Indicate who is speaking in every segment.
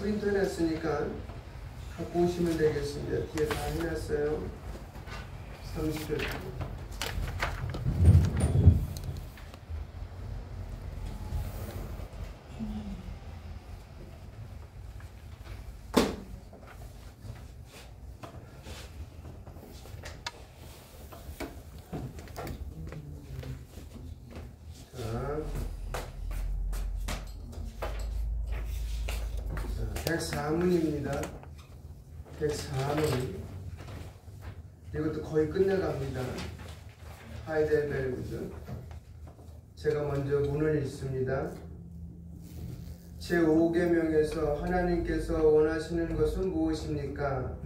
Speaker 1: 프린트 해놨으니까 갖고 오시면 되겠습니다. 뒤에 다 해놨어요. 30회. 자, 104문입니다. 104문. 이것도 거의 끝내갑니다. 하이델베르그. 제가 먼저 문을 읽습니다. 제5계명에서 하나님께서 원하시는 것은 무엇입니까?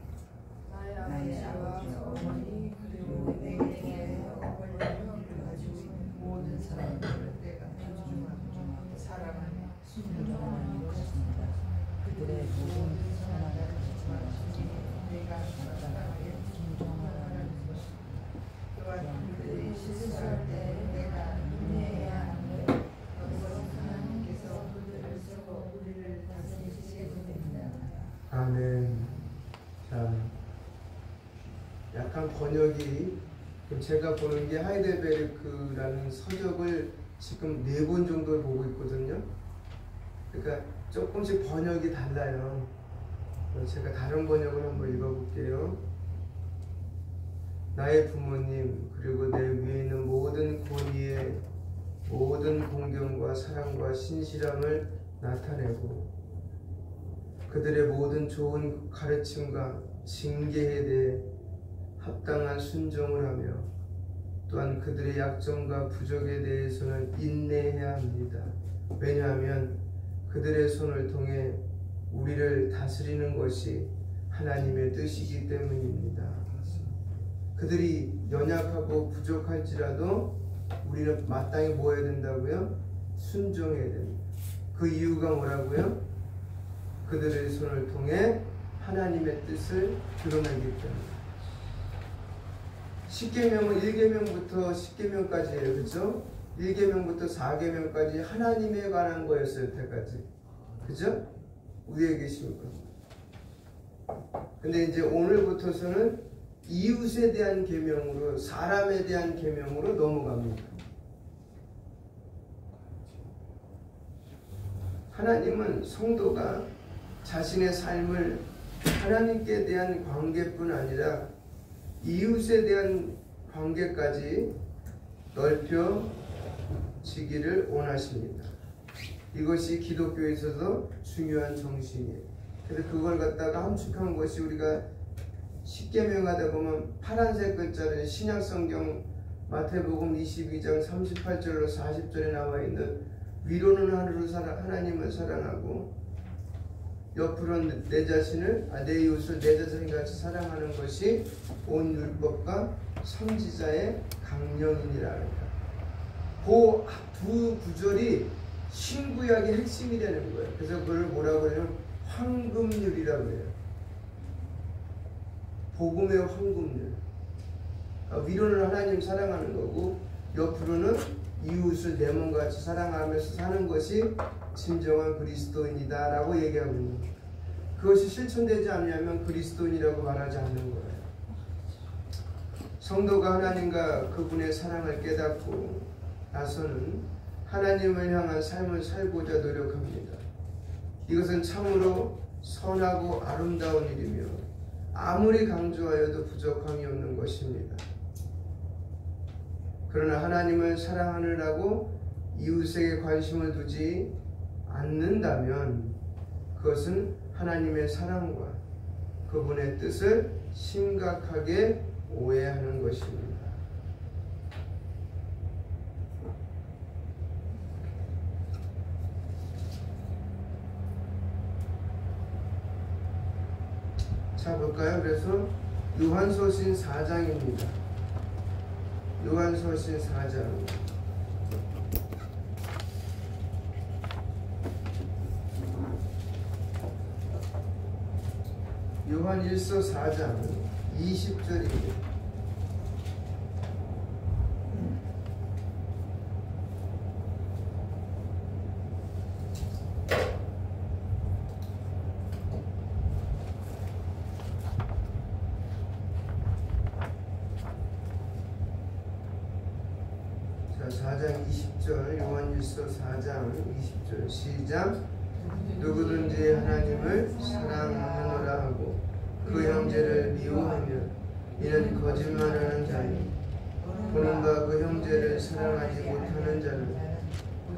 Speaker 2: 나의 아버지와 어머니 그리고 내 어머니를 가지고 모든 사람들을 내가 존중하고 사랑하며 순종하는 것입니다. 그들의 모든 선악을 가지지 마시니 내가 사랑하게 존중하는 것입니다. 또한 그들이 실수할 때 내가 인내해야 하는 것은 하나님께서 그들을 쓰고 우리를 다스리시게 됩니다.
Speaker 1: 아멘. 자, 약간 번역이 제가 보는 게 하이델베르크라는 서적을 지금 4권 정도를 보고 있거든요. 그러니까 조금씩 번역이 달라요. 제가 다른 번역을 한번 읽어볼게요. 나의 부모님 그리고 내 위에 있는 모든 권위에 모든 공경과 사랑과 신실함을 나타내고 그들의 모든 좋은 가르침과 징계에 대해 합당한 순종을 하며 또한 그들의 약점과 부족에 대해서는 인내해야 합니다. 왜냐하면 그들의 손을 통해 우리를 다스리는 것이 하나님의 뜻이기 때문입니다. 그들이 연약하고 부족할지라도 우리는 마땅히 뭐 해야 된다고요? 순종해야 됩니다. 그 이유가 뭐라고요? 그들의 손을 통해 하나님의 뜻을 드러내기 때문에. 10계명은 1계명부터 10계명까지예요. 그죠? 1계명부터 4계명까지 하나님에 관한 거였어요. 여태까지. 그죠? 위에 계십니까? 근데 이제 오늘부터서는 이웃에 대한 계명으로, 사람에 대한 계명으로 넘어갑니다. 하나님은 성도가 자신의 삶을 하나님께 대한 관계뿐 아니라 이웃에 대한 관계까지 넓혀지기를 원하십니다. 이것이 기독교에서도 중요한 정신이에요. 그래서 그걸 갖다가 함축한 것이 우리가 10계명 하다 보면 파란색 글자를 신약성경 마태복음 22장 38절로 40절에 나와 있는 위로는 하나님을 사랑하고 옆으로는 내 자신을, 내 이웃을 내 자신같이 사랑하는 것이 온 율법과 선지자의 강령이니라 합니다. 그 두 구절이 신구약의 핵심이 되는 거예요. 그래서 그걸 뭐라고 해요? 황금률이라고 해요. 복음의 황금률. 위로는 하나님 사랑하는 거고 옆으로는 이웃을 내 몸같이 사랑하면서 사는 것이 진정한 그리스도인이다 라고 얘기하고 있는 거예요. 그것이 실천되지 않으면 그리스도인이라고 말하지 않는 거예요. 성도가 하나님과 그분의 사랑을 깨닫고 나서는 하나님을 향한 삶을 살고자 노력합니다. 이것은 참으로 선하고 아름다운 일이며 아무리 강조하여도 부족함이 없는 것입니다. 그러나 하나님을 사랑하느라고 이웃에게 관심을 두지 않는다면 그것은 하나님의 사랑과 그분의 뜻을 심각하게 오해하는 것입니다. 자, 볼까요? 그래서 요한서신 4장입니다. 요한서신 4장. 요한 1서 4장 20절입니다. 4장 20절, 요한일서 4장 20절 시작. 누구든지 하나님을 사랑하노라 하고 그 형제를 미워하면 이는 거짓말하는 자니 보는 바 그 형제를 사랑하지 못하는 자는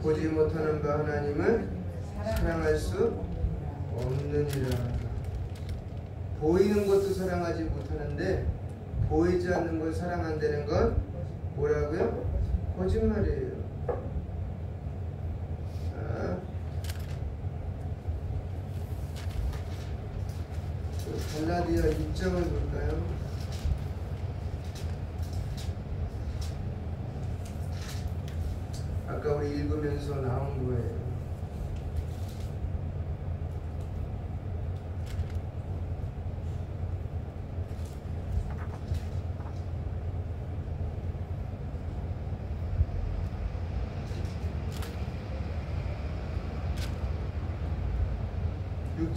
Speaker 1: 보지 못하는 바 하나님을 사랑할 수 없느니라. 보이는 것도 사랑하지 못하는데 보이지 않는 걸 사랑한다는 건 뭐라고요? 거짓말이에요. 갈라디아 6장을 볼까요? 아까 우리 읽으면서 나온 거예요.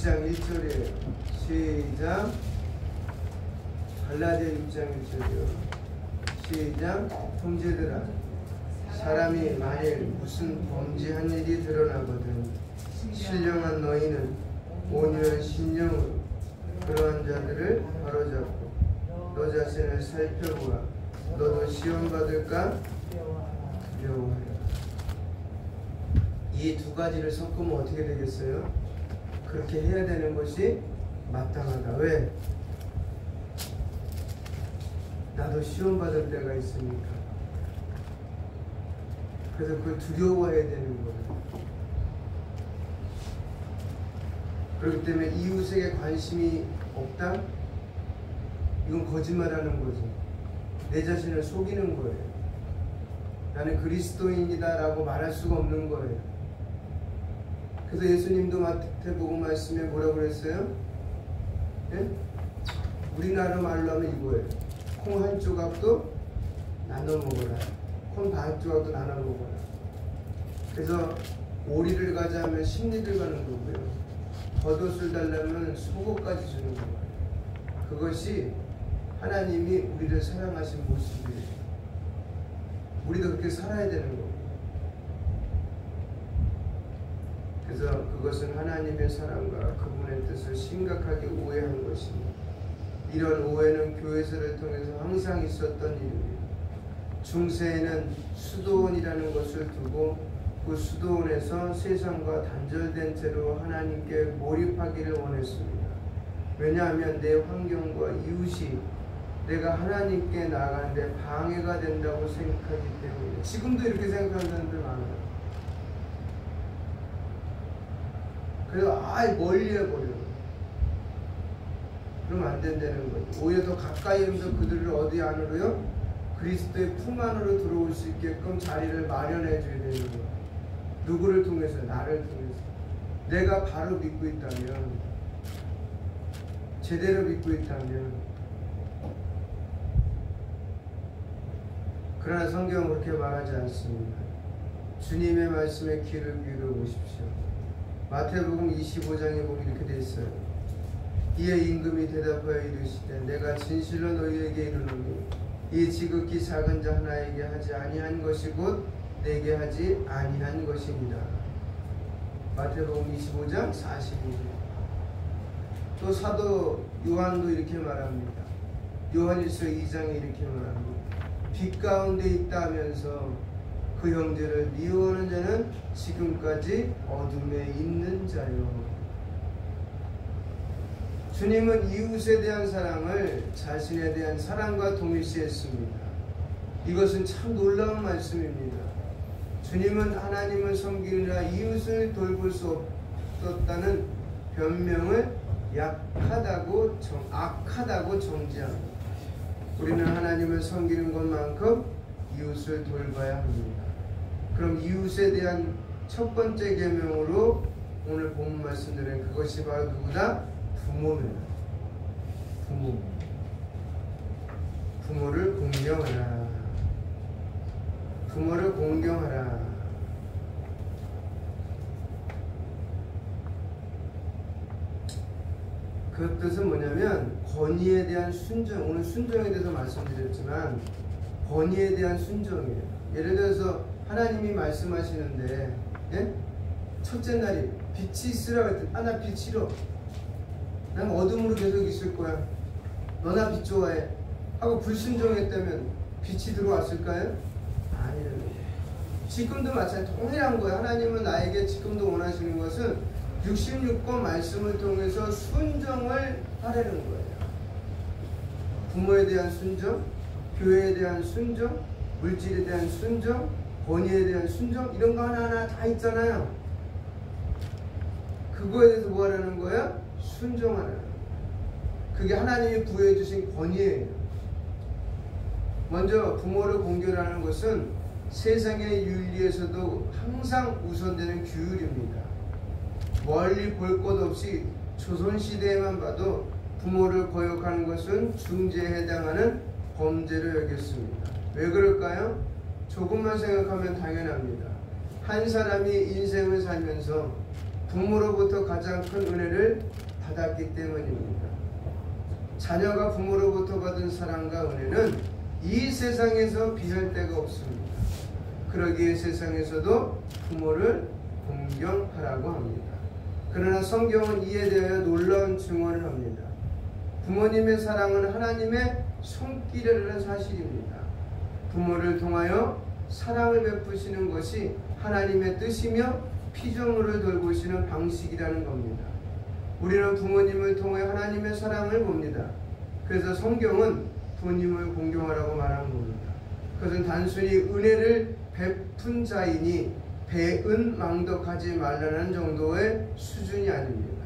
Speaker 1: 장 1절에 시작. 갈라디아 6장 1절이요. 시작. 형제들아, 사람이 만일 무슨 범죄한 일이 드러나거든 신령한 너희는 온유한 심령으로 그러한 자들을 바로잡고 너 자신을 살펴보아 너도 시험 받을까 두려워하라. 이 두 가지를 섞으면 어떻게 되겠어요? 그렇게 해야 되는 것이 마땅하다. 왜? 나도 시험 받을 때가 있으니까. 그래서 그걸 두려워해야 되는 거예요. 그렇기 때문에 이웃에게 관심이 없다? 이건 거짓말하는 거죠. 내 자신을 속이는 거예요. 나는 그리스도인이다 라고 말할 수가 없는 거예요. 그래서 예수님도 마태복음 말씀에 뭐라고 그랬어요? 예? 우리나라 말로 하면 이거예요. 콩 한 조각도 나눠 먹어라. 콩 반 조각도 나눠 먹어라. 그래서 오리를 가자면 십리를 가는 거고요. 겉옷을 달라면 속옷까지 주는 거예요. 그것이 하나님이 우리를 사랑하신 모습이에요. 우리도 그렇게 살아야 되는 거예요. 그래서 그것은 하나님의 사랑과 그분의 뜻을 심각하게 오해한 것입니다. 이런 오해는 교회설을 통해서 항상 있었던 일입니다. 중세에는 수도원이라는 것을 두고 그 수도원에서 세상과 단절된 채로 하나님께 몰입하기를 원했습니다. 왜냐하면 내 환경과 이웃이 내가 하나님께 나아가는데 방해가 된다고 생각하기 때문에. 지금도 이렇게 생각하는 사람들 많아요. 그래서 아예 멀리 해버려요. 그러면 안 된다는 거죠. 오히려 더 가까이 하면서 그들을 어디 안으로요? 그리스도의 품 안으로 들어올 수 있게끔 자리를 마련해 줘야 되는 거예요. 누구를 통해서? 나를 통해서. 내가 바로 믿고 있다면, 제대로 믿고 있다면. 그러나 성경은 그렇게 말하지 않습니다. 주님의 말씀에 귀를 기울여 보십시오. 마태복음 25장에 보면 이렇게 되어 있어요. 이에 임금이 대답하여 이르시되 내가 진실로 너희에게 이르노니 이 지극히 작은 자 하나에게 하지 아니한 것이 곧 내게 하지 아니한 것입니다. 마태복음 25장 42절. 또 사도 요한도 이렇게 말합니다. 요한일서 2장에 이렇게 말합니다. 빛 가운데 있다 하면서 그 형제를 미워하는 자는 지금까지 어둠에 있는 자요. 주님은 이웃에 대한 사랑을 자신에 대한 사랑과 동일시했습니다. 이것은 참 놀라운 말씀입니다. 주님은 하나님을 섬기느라 이웃을 돌볼 수 없었다는 변명을 악하다고 정지합니다. 우리는 하나님을 섬기는 것만큼 이웃을 돌봐야 합니다. 그럼 이웃에 대한 첫 번째 계명으로 오늘 본문 말씀드린 그것이 바로 누구다? 부모입니다. 부모를 공경하라. 부모를 공경하라. 그 뜻은 뭐냐면 권위에 대한 순종. 오늘 순종에 대해서 말씀드렸지만 권위에 대한 순종이에요. 예를 들어서 하나님이 말씀하시는데, 예? 첫째 날이 빛이 있으라 그랬더니 나 빛 싫어. 난 어둠으로 계속 있을 거야. 너나 빛 좋아해. 하고 불순종했다면 빛이 들어왔을까요? 아니라는 거예요. 지금도 마찬가지 동일한 거예요. 하나님은 나에게 지금도 원하시는 것은 66권 말씀을 통해서 순종을 하라는 거예요. 부모에 대한 순종, 교회에 대한 순종, 물질에 대한 순종, 권위에 대한 순종, 이런 거 하나하나 다 있잖아요. 그거에 대해서 뭐 하라는 거예요? 순종하라는 거예요. 그게 하나님이 부여해 주신 권위예요. 먼저 부모를 공경하는 것은 세상의 윤리에서도 항상 우선되는 규율입니다. 멀리 볼 것 없이 조선시대에만 봐도 부모를 거역하는 것은 중죄에 해당하는 범죄로 여겼습니다. 왜 그럴까요? 조금만 생각하면 당연합니다. 한 사람이 인생을 살면서 부모로부터 가장 큰 은혜를 받았기 때문입니다. 자녀가 부모로부터 받은 사랑과 은혜는 이 세상에서 비할 데가 없습니다. 그러기에 세상에서도 부모를 공경하라고 합니다. 그러나 성경은 이에 대하여 놀라운 증언을 합니다. 부모님의 사랑은 하나님의 손길이라는 사실입니다. 부모를 통하여 사랑을 베푸시는 것이 하나님의 뜻이며 피조물을 돌보시는 방식이라는 겁니다. 우리는 부모님을 통해 하나님의 사랑을 봅니다. 그래서 성경은 부모님을 공경하라고 말한 겁니다. 그것은 단순히 은혜를 베푼 자이니 배은망덕하지 말라는 정도의 수준이 아닙니다.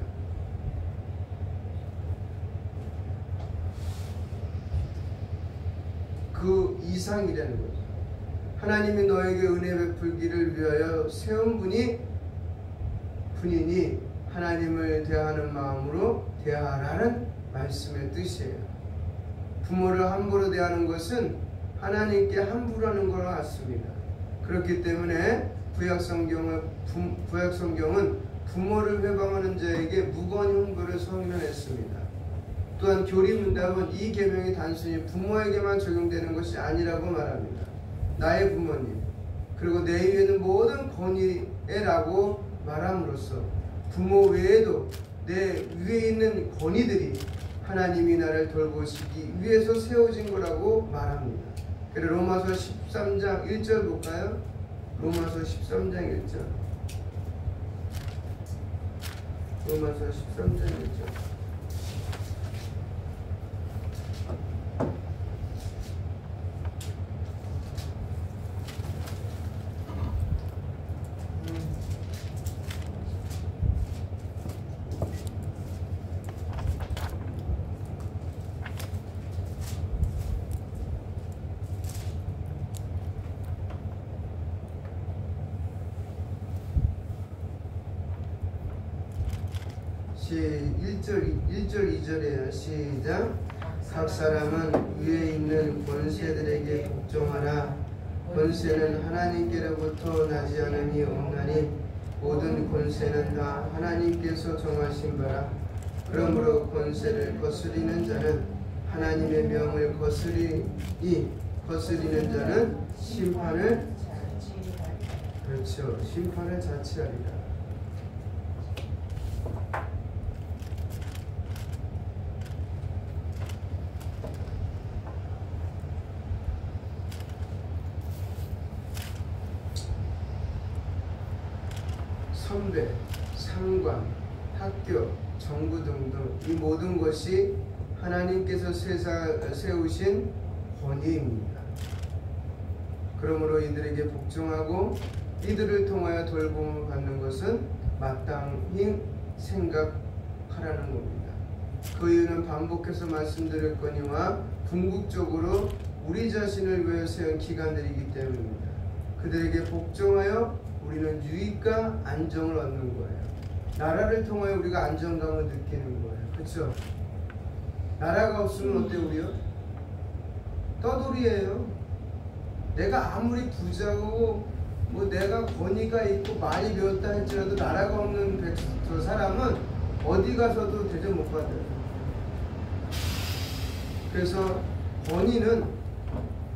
Speaker 1: 그 이상이라는 거죠. 하나님이 너에게 은혜 베풀기를 위하여 세운 분이니 하나님을 대하는 마음으로 대하라는 말씀의 뜻이에요. 부모를 함부로 대하는 것은 하나님께 함부로 하는 거와 같습니다. 그렇기 때문에 구약성경은 부모를 회방하는 자에게 무거운 형벌을 선언했습니다. 또한 교리문답은 이 계명이 단순히 부모에게만 적용되는 것이 아니라고 말합니다. 나의 부모님 그리고 내 위에는 모든 권위라고 말함으로써 부모 외에도 내 위에 있는 권위들이 하나님이 나를 돌보시기 위해서 세워진 거라고 말합니다. 그래서 로마서 13장 1절 볼까요? 로마서 13장 1절. 로마서 13장 1절. (1절 2절이에요) 시작. 각 사람은 위에 있는 권세들에게 복종하라. 권세는 하나님께로부터 나지 않으니 없나니 모든 권세는 다 하나님께서 정하신 바라. 그러므로 권세를 거스리는 자는 하나님의 명을 거스리는 자는 심판을 심판을 자취하리라. 선배, 상관, 학교, 정부 등등 이 모든 것이 하나님께서 세우신 권위입니다. 그러므로 이들에게 복종하고 이들을 통하여 돌봄을 받는 것은 마땅히 생각하라는 겁니다. 그 이유는 반복해서 말씀드렸거니와 궁극적으로 우리 자신을 위해 세운 기관들이기 때문입니다. 그들에게 복종하여 우리는 유익과 안정을 얻는 거예요. 나라를 통하여 우리가 안정감을 느끼는 거예요. 그렇죠? 나라가 없으면 어때 우리요? 떠돌이에요. 내가 아무리 부자고 뭐 내가 권위가 있고 많이 배웠다 할지라도 나라가 없는 저 사람은 어디 가서도 대접 못 받아요. 그래서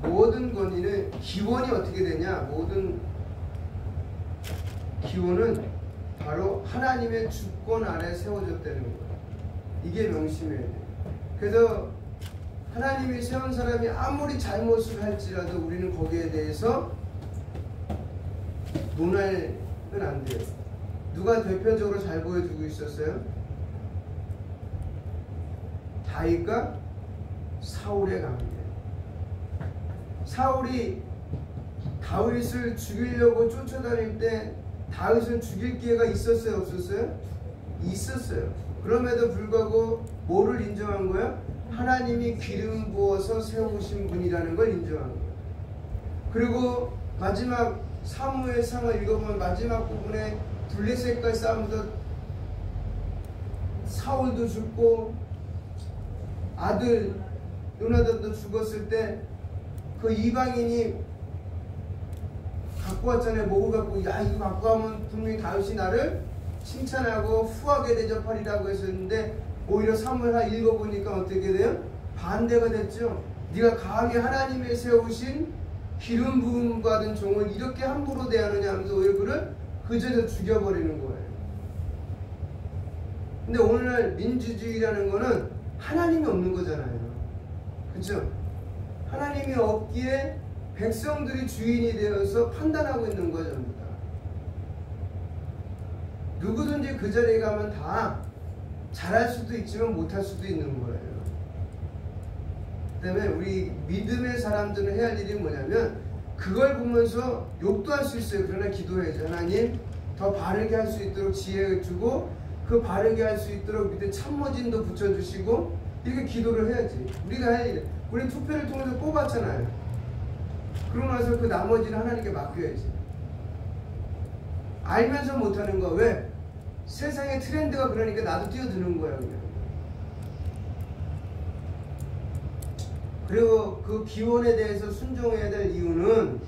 Speaker 1: 모든 권위는 기원이 어떻게 되냐? 모든 기원은 바로 하나님의 주권 아래 세워졌다는 거예요. 이게 명심해야 돼요. 그래서 하나님이 세운 사람이 아무리 잘못을 할지라도 우리는 거기에 대해서 논할은 안 돼요. 누가 대표적으로 잘 보여주고 있었어요? 다윗과 사울의 관계. 사울이 다윗을 죽이려고 쫓아다닐 때 다윗을 죽일 기회가 있었어요? 없었어요? 있었어요. 그럼에도 불구하고 뭐를 인정한 거야? 하나님이 기름 부어서 세우신 분이라는 걸 인정한 거야. 그리고 마지막 사무엘상을 읽어보면 마지막 부분에 블레셋과의 싸움에서 사울도 죽고 아들 요나단도 죽었을 때 그 이방인이 갖고 왔잖아요. 뭐고 갖고, 야 이거 갖고 가면 분명히 다윗이 나를 칭찬하고 후하게 대접하리라고 했었는데 오히려 사무엘하 읽어보니까 어떻게 돼요? 반대가 됐죠. 네가 감히 하나님의 세우신 기름 부음 받은 종을 이렇게 함부로 대하느냐 하면서 오히려 그를 그 자리에서 죽여버리는 거예요. 근데 오늘날 민주주의라는 거는 하나님이 없는 거잖아요. 그렇죠? 하나님이 없기에 백성들이 주인이 되어서 판단하고 있는 거죠. 전부 다. 누구든지 그 자리에 가면 다 잘할 수도 있지만 못할 수도 있는 거예요. 그 다음에 우리 믿음의 사람들은 해야 할 일이 뭐냐면 그걸 보면서 욕도 할 수 있어요. 그러나 기도해야죠. 하나님 더 바르게 할 수 있도록 지혜를 주고 그 바르게 할 수 있도록 밑에 참모진도 붙여주시고 이렇게 기도를 해야지. 우리가 할 일, 우리 투표를 통해서 뽑았잖아요. 그러고 나서 그 나머지는 하나님께 맡겨야지. 알면서 못하는 거 왜? 세상의 트렌드가 그러니까 나도 뛰어드는 거야 그냥. 그리고 그 기원에 대해서 순종해야 될 이유는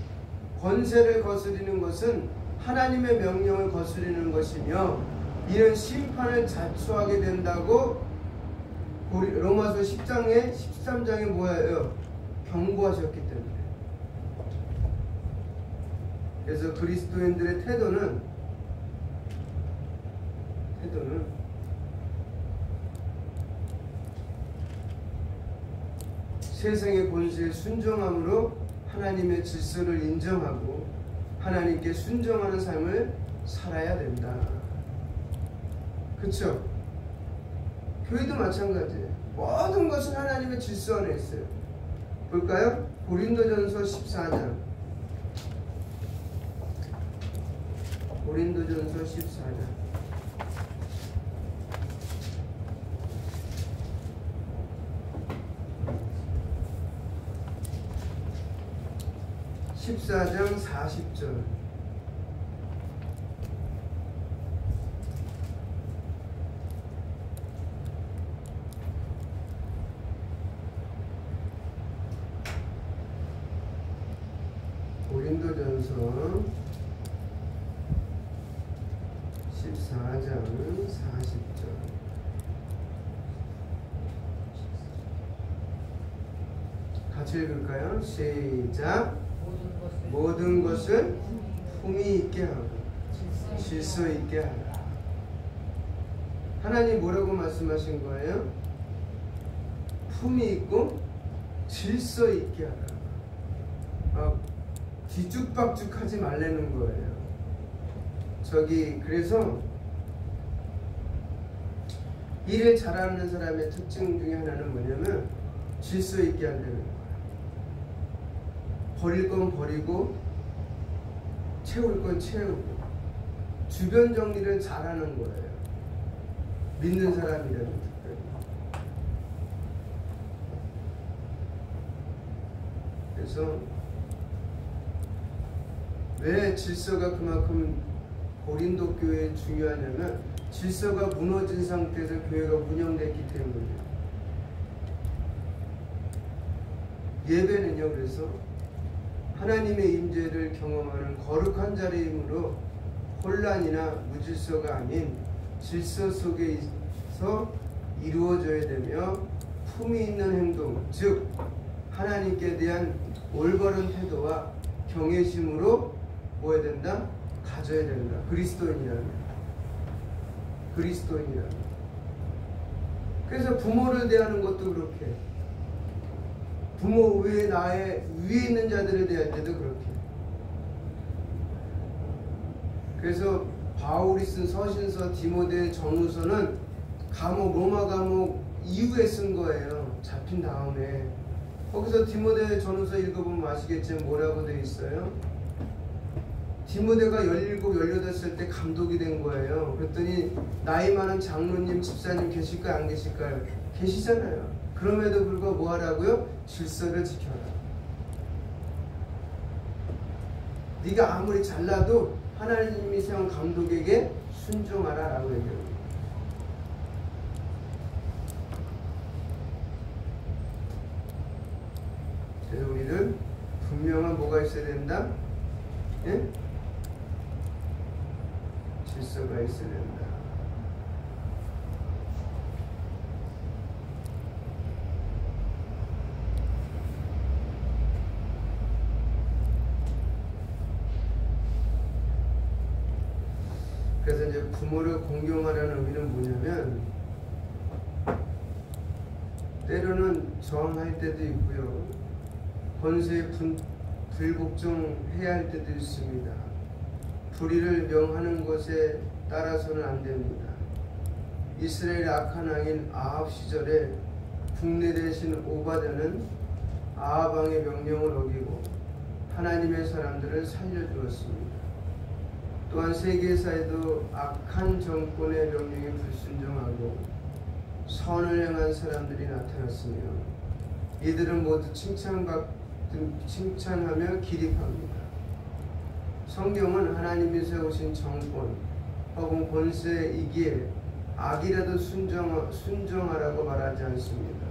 Speaker 1: 권세를 거스리는 것은 하나님의 명령을 거스리는 것이며 이는 심판을 자초하게 된다고 로마서 10장에 13장에 뭐예요? 경고하셨기 때문에. 그래서 그리스도인들의 태도는 세상의 권세에 순종함으로 하나님의 질서를 인정하고 하나님께 순종하는 삶을 살아야 된다. 그렇죠? 교회도 마찬가지예요. 모든 것은 하나님의 질서 안에 있어요. 볼까요? 고린도전서 14장. 고린도전서 14장. 14장 40절. 고린도전서 14장 40절. 같이 읽을까요? 시작. 모든 것을 품위 있게 하고 질서 있게 하라. 하나님 뭐라고 말씀하신 거예요? 품위 있고 질서 있게 하라. 뒤죽박죽 하지 말라는 거예요. 그래서 일을 잘하는 사람의 특징 중에 하나는 뭐냐면 질서 있게 한다는 거예요. 버릴 건 버리고 채울 건 채우고 주변 정리를 잘하는 거예요. 믿는 사람이라면 특별히. 그래서 왜 질서가 그만큼 고린도 교회에 중요하냐면 질서가 무너진 상태에서 교회가 운영됐기 때문이에요. 예배는요, 그래서 하나님의 임재를 경험하는 거룩한 자리이므로 혼란이나 무질서가 아닌 질서 속에서 이루어져야 되며 품위 있는 행동, 즉 하나님께 대한 올바른 태도와 경외심으로 뭐 해야 된다? 가져야 된다. 그리스도인이라면. 그래서 부모를 대하는 것도 그렇게, 부모 외에 나의 위에 있는 자들에 대할 때도 그렇게. 그래서 바울이 쓴 서신서, 디모데 전후서는 로마 감옥 이후에 쓴 거예요. 잡힌 다음에. 거기서 디모데 전후서 읽어보면 아시겠지만 뭐라고 되어 있어요? 디모데가 17, 18살 때 감독이 된 거예요. 그랬더니 나이 많은 장로님, 집사님 계실까요? 안 계실까요? 계시잖아요. 그럼에도 불구하고 뭐 하라고요? 질서를 지켜라. 네가 아무리 잘나도 하나님이 세운 감독에게 순종하라 라고 얘기합니다. 그래서 우리는 분명한 뭐가 있어야 된다? 예? 질서가 있어야 된다. 그래서 이제 부모를 공경하라는 의미는 뭐냐면, 때로는 저항할 때도 있고요, 권세에 불복종해야 할 때도 있습니다. 불의를 명하는 것에 따라서는 안 됩니다. 이스라엘의 악한 왕인 아합 시절에 국내 대신 오바댜는 아합 왕의 명령을 어기고 하나님의 사람들을 살려주었습니다. 또한 세계사에도 악한 정권의 명령에 불순종하고 선을 행한 사람들이 나타났으며 이들은 모두 칭찬하며 기립합니다. 성경은 하나님이 세우신 정권 혹은 권세이기에 악이라도 순종하라고 말하지 않습니다.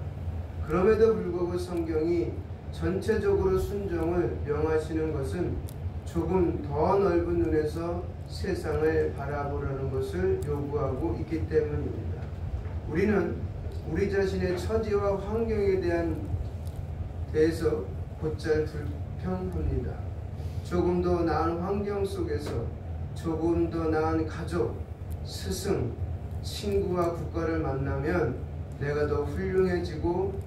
Speaker 1: 그럼에도 불구하고 성경이 전체적으로 순종을 명하시는 것은 조금 더 넓은 눈에서 세상을 바라보라는 것을 요구하고 있기 때문입니다. 우리는 우리 자신의 처지와 환경에 대해서 곧잘 불평합니다. 조금 더 나은 환경 속에서 조금 더 나은 가족, 스승, 친구와 국가를 만나면 내가 더 훌륭해지고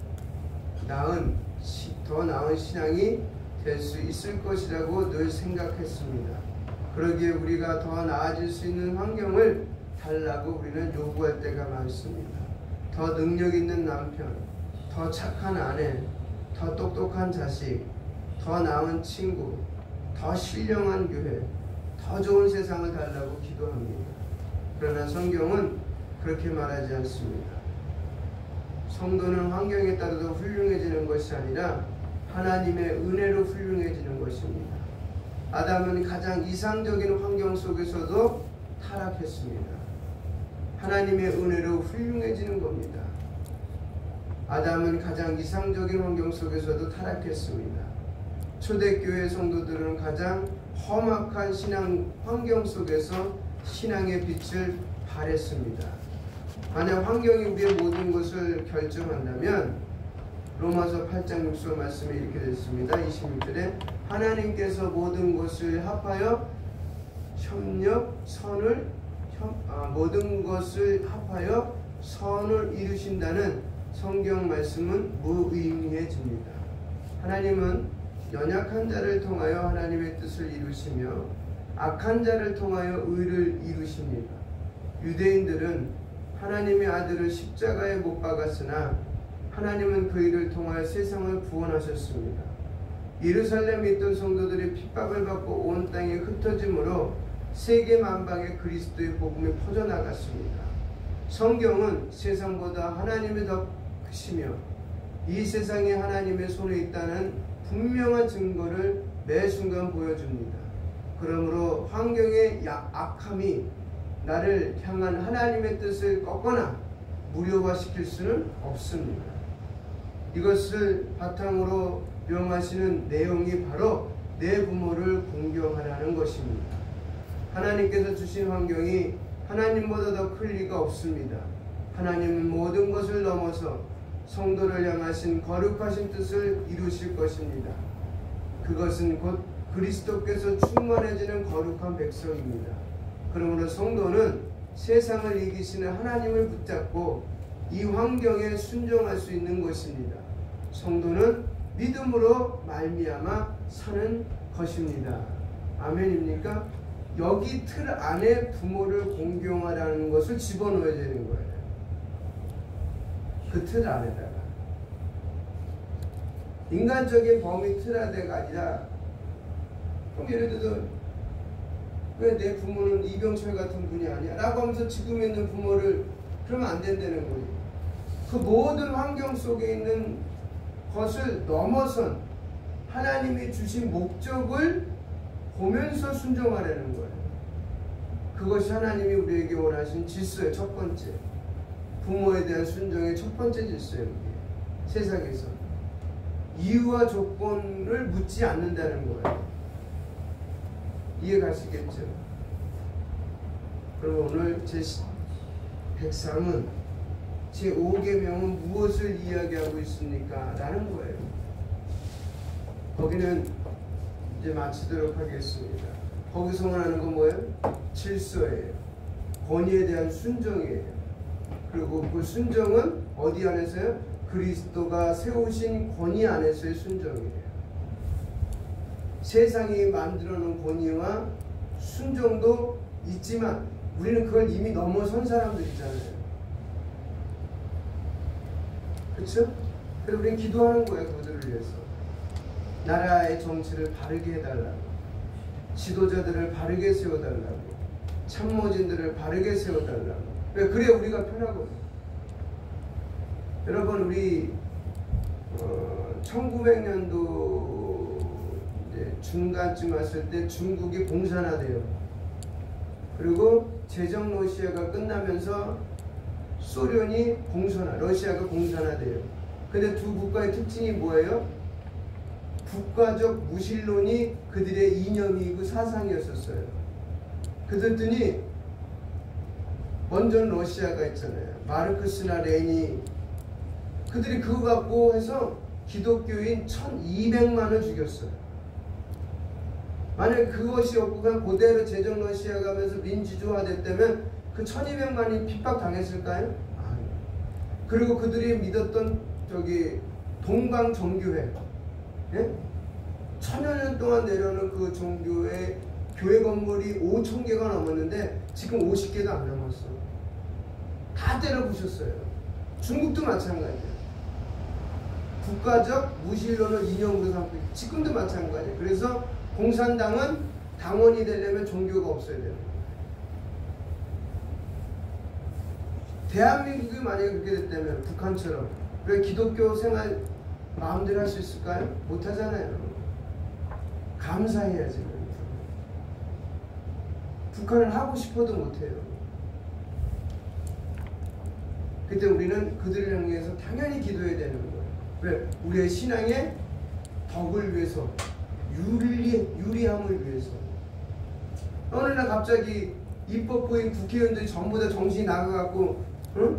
Speaker 1: 더 나은 신앙이 될 수 있을 것이라고 늘 생각했습니다. 그러기에 우리가 더 나아질 수 있는 환경을 달라고 우리는 요구할 때가 많습니다. 더 능력 있는 남편, 더 착한 아내, 더 똑똑한 자식, 더 나은 친구, 더 신령한 교회, 더 좋은 세상을 달라고 기도합니다. 그러나 성경은 그렇게 말하지 않습니다. 성도는 환경에 따라서 훌륭해지는 것이 아니라 하나님의 은혜로 훌륭해지는 것입니다. 아담은 가장 이상적인 환경 속에서도 타락했습니다. 하나님의 은혜로 훌륭해지는 겁니다. 아담은 가장 이상적인 환경 속에서도 타락했습니다. 초대교회 성도들은 가장 험악한 신앙 환경 속에서 신앙의 빛을 발했습니다. 만약 환경이 우리의 모든 것을 결정한다면 로마서 8장 6절 말씀이 이렇게 됐습니다. 26절에 하나님께서 모든 것을 합하여 모든 것을 합하여 선을 이루신다는 성경 말씀은 무의미해집니다. 하나님은 연약한 자를 통하여 하나님의 뜻을 이루시며 악한 자를 통하여 의를 이루십니다. 유대인들은 하나님의 아들을 십자가에 못 박았으나 하나님은 그 일을 통하여 세상을 구원하셨습니다. 예루살렘에 있던 성도들이 핍박을 받고 온 땅에 흩어짐으로 세계 만방에 그리스도의 복음이 퍼져나갔습니다. 성경은 세상보다 하나님이 더 크시며 이 세상에 하나님의 손에 있다는 분명한 증거를 매 순간 보여줍니다. 그러므로 환경의 악함이 나를 향한 하나님의 뜻을 꺾거나 무료화시킬 수는 없습니다. 이것을 바탕으로 명하시는 내용이 바로 내 부모를 공경하라는 것입니다. 하나님께서 주신 환경이 하나님보다 더 클 리가 없습니다. 하나님은 모든 것을 넘어서 성도를 향하신 거룩하신 뜻을 이루실 것입니다. 그것은 곧 그리스도께서 충만해지는 거룩한 백성입니다. 그러므로 성도는 세상을 이기시는 하나님을 붙잡고 이 환경에 순종할 수 있는 것입니다. 성도는 믿음으로 말미암아 사는 것입니다. 아멘입니까? 여기 틀 안에 부모를 공경하라는 것을 집어넣어야 되는 거예요. 그 틀 안에다가. 인간적인 범위 틀 안에가 아니라, 그럼 예를 들어서 왜 내 부모는 이병철 같은 분이 아니야? 라고 하면서 지금 있는 부모를 그러면 안 된다는 거예요. 그 모든 환경 속에 있는 것을 넘어선 하나님이 주신 목적을 보면서 순종하라는 거예요. 그것이 하나님이 우리에게 원하신 질서의 첫 번째, 부모에 대한 순종의 첫 번째 질서예요. 세상에서 이유와 조건을 묻지 않는다는 거예요. 이해가시겠죠? 그럼 오늘 제 103은 제 5계명은 무엇을 이야기하고 있습니까? 라는 거예요. 거기는 이제 마치도록 하겠습니다. 거기서 말하는 건 뭐예요? 질서예요. 권위에 대한 순종이에요. 그리고 그 순종은 어디 안에서요? 그리스도가 세우신 권위 안에서의 순종이에요. 세상이 만들어 놓은 권위와 순종도 있지만 우리는 그걸 이미 넘어선 사람들이잖아요. 그렇죠? 그래서 우리는 기도하는 거예요. 그들을 위해서. 나라의 정치를 바르게 해달라고, 지도자들을 바르게 세워달라고, 참모진들을 바르게 세워달라고. 왜? 그래야 우리가 편하거든요. 여러분, 우리 1900년도 중간쯤 왔을 때 중국이 공산화돼요. 그리고 제정 러시아가 끝나면서 소련이 공산화, 러시아가 공산화돼요. 근데 두 국가의 특징이 뭐예요? 국가적 무신론이 그들의 이념이고 사상이었었어요. 그랬더니 먼저 러시아가 있잖아요. 마르크스나 레닌이 그들이 그거 갖고 해서 기독교인 1200만을 죽였어요. 만약 그것이 없고 그냥 그대로 제정 러시아가 하면서 민주주의화 됐다면 그 1200만이 핍박당했을까요? 아니요. 그리고 그들이 믿었던 동방 정교회, 예? 1000여 년 동안 내려오는 그 종교의 교회 건물이 5000개가 넘었는데 지금 50개도 안 남았어. 다 때려 부셨어요. 중국도 마찬가지예요. 국가적 무신론을 이념으로 삼고 있고 지금도 마찬가지예요. 그래서 공산당은 당원이 되려면 종교가 없어야 돼요. 대한민국이 만약에 그렇게 됐다면 북한처럼 왜 기독교 생활 마음대로 할 수 있을까요? 못하잖아요. 감사해야지. 북한을 하고 싶어도 못해요. 그때 우리는 그들을 향해서 당연히 기도해야 되는 거예요. 왜? 우리의 신앙의 덕을 위해서, 유리함을 위해서. 어느 날 갑자기 입법부인 국회의원들이 전부 다 정신이 나가갖고, 응?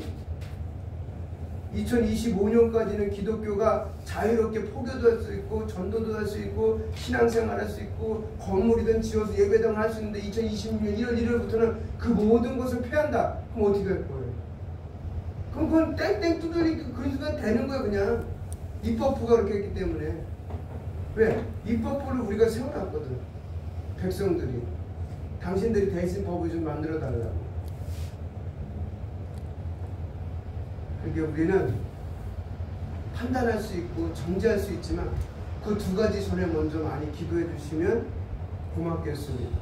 Speaker 1: 2025년까지는 기독교가 자유롭게 포교도 할 수 있고 전도도 할 수 있고 신앙생활 할 수 있고 건물이든 지어서 예배당을 할 수 있는데 2026년 1월 1일부터는 그 모든 것을 폐한다. 그럼 어떻게 할 거예요? 그럼 그건 땡땡 두드리고 그런 순간 되는 거예요. 그냥 입법부가 그렇게 했기 때문에. 왜? 입법부를 우리가 세워놨거든. 백성들이. 당신들이 대신 법을 좀 만들어 달라고. 그게 우리는 판단할 수 있고 정죄할 수 있지만 그 두 가지 전에 먼저 많이 기도해 주시면 고맙겠습니다.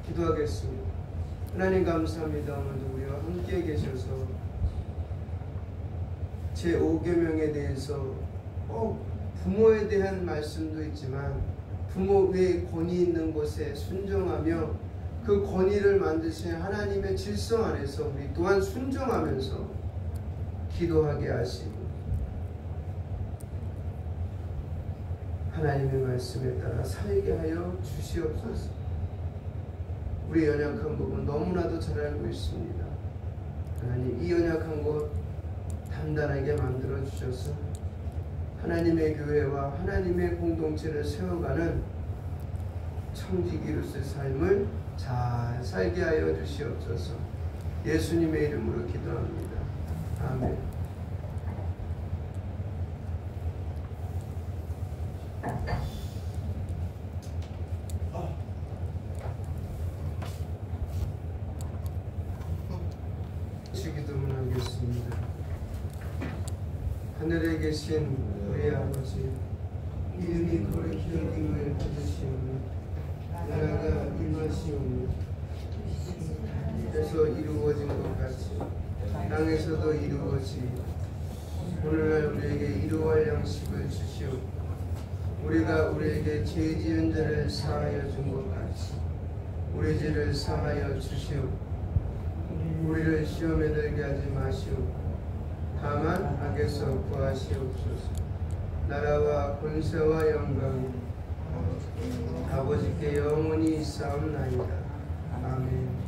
Speaker 1: 기도하겠습니다. 하나님 감사합니다. 오늘도 우리와 함께 계셔서 제 5계명에 대해서 부모에 대한 말씀도 있지만 부모 외에 권위 있는 곳에 순종하며 그 권위를 만드신 하나님의 질서 안에서 우리 또한 순종하면서 기도하게 하시고 하나님의 말씀에 따라 살게 하여 주시옵소서. 우리 연약한 부분 너무나도 잘 알고 있습니다. 하나님 이 연약한 것 단단하게 만들어 주셔서 하나님의 교회와 하나님의 공동체를 세워가는 청지기로서의 삶을 잘 살게 하여 주시옵소서. 예수님의 이름으로 기도합니다. 아멘. 기도문하겠습니다. 하늘에 계신 우리 아버지, 이름이 거룩히 여김을 받으시오며 나라가 임하시오며 에서 이루어진 것 같이 땅에서도 이루어지리. 오늘날 우리에게 이루어할 양식을 주시오. 우리가 우리에게 죄 지은 자를 사하여 준 것 같이 우리 죄를 사하여 주시오. 우리를 시험에 들게 하지 마시오. 다만 악에서 구하시옵소서. 나라와 권세와 영광이 아버지께 영원히 있사옵나이다. 아멘.